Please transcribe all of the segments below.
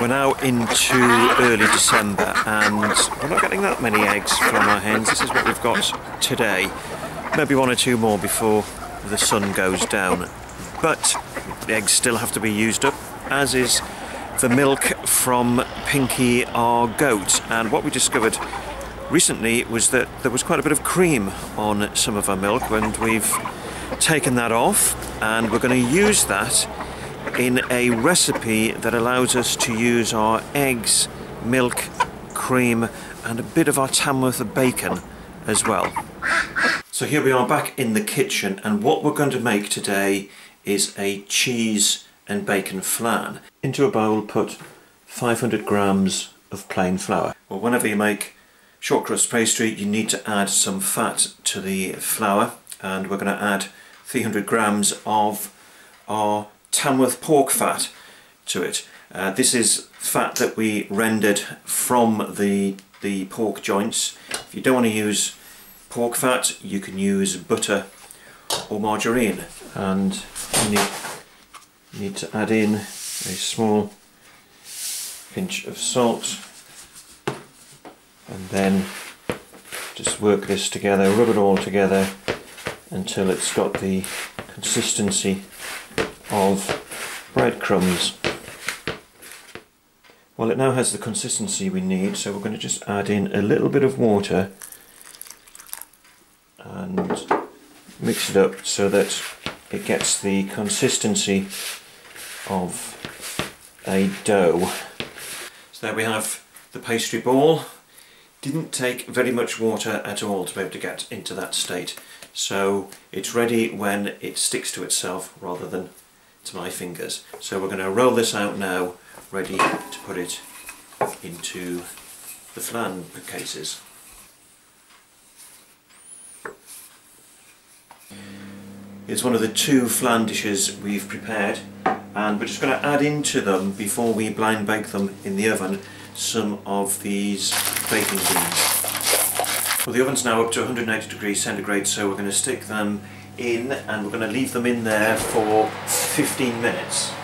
We're now into early December and we're not getting that many eggs from our hens. This is what we've got today. Maybe one or two more before the sun goes down. But the eggs still have to be used up, as is the milk from Pinky, our goat. And what we discovered recently was that there was quite a bit of cream on some of our milk, and we've taken that off and we're going to use that in a recipe that allows us to use our eggs, milk, cream and a bit of our Tamworth of bacon as well. So here we are back in the kitchen, and what we're going to make today is a cheese and bacon flan. Into a bowl put 500 grams of plain flour. Well, whenever you make short crust pastry you need to add some fat to the flour, and we're going to add 300 grams of our Tamworth pork fat to it. This is fat that we rendered from the pork joints. If you don't want to use pork fat, you can use butter or margarine, and you need to add in a small pinch of salt, and then just work this together, rub it all together until it's got the consistency of breadcrumbs. Well, it now has the consistency we need, so we're going to just add in a little bit of water and mix it up so that it gets the consistency of a dough. So there we have the pastry ball. Didn't take very much water at all to be able to get into that state, so it's ready when it sticks to itself rather than to my fingers. So we're going to roll this out now, ready to put it into the flan cases. Here's one of the two flan dishes we've prepared, and we're just going to add into them, before we blind bake them in the oven, some of these baking beans. Well, the oven's now up to 180 degrees centigrade, so we're going to stick them in and we're going to leave them in there for 15 minutes.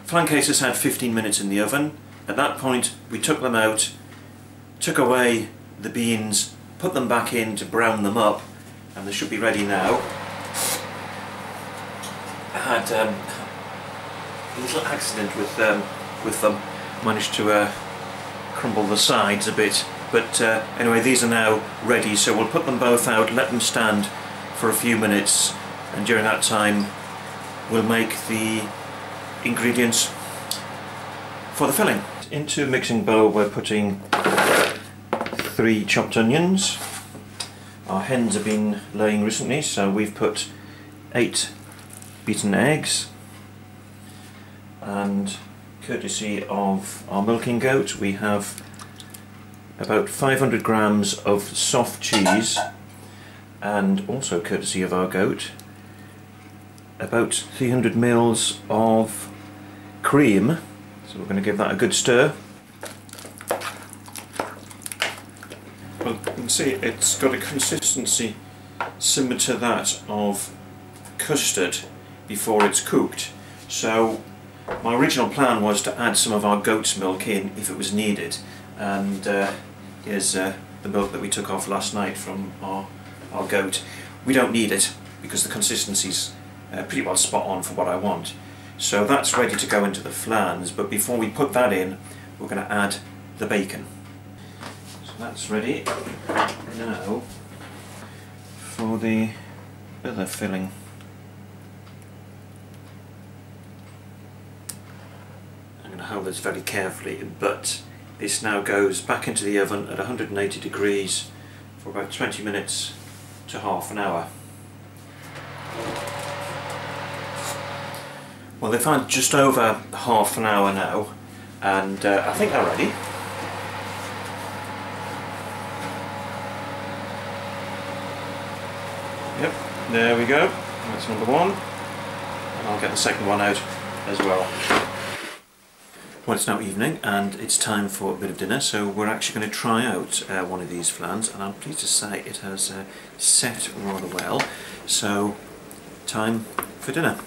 Flan cases had 15 minutes in the oven. At that point we took them out, took away the beans, put them back in to brown them up, and they should be ready now. I had a little accident with them, managed to crumble the sides a bit, but anyway, these are now ready, so we'll put them both out, let them stand for a few minutes, and during that time we'll make the ingredients for the filling. Into a mixing bowl we're putting 3 chopped onions. Our hens have been laying recently, so we've put 8 beaten eggs, and courtesy of our milking goat we have about 500 grams of soft cheese, and also courtesy of our goat about 300 mils of cream. So we're going to give that a good stir. Well, you can see it's got a consistency similar to that of custard before it's cooked. So my original plan was to add some of our goat's milk in if it was needed, and here's the milk that we took off last night from our goat. We don't need it because the consistency's pretty well spot on for what I want. So that's ready to go into the flans, but before we put that in we're going to add the bacon. So that's ready now for the other filling. I'm going to hold this very carefully, but this now goes back into the oven at 180 degrees for about 20 minutes to half an hour. Well, they've had just over half an hour now, and I think they're ready. Yep, there we go. That's number one, and I'll get the second one out as well. Well, it's now evening and it's time for a bit of dinner, so we're actually going to try out one of these flans, and I'm pleased to say it has set rather well. So, time for dinner.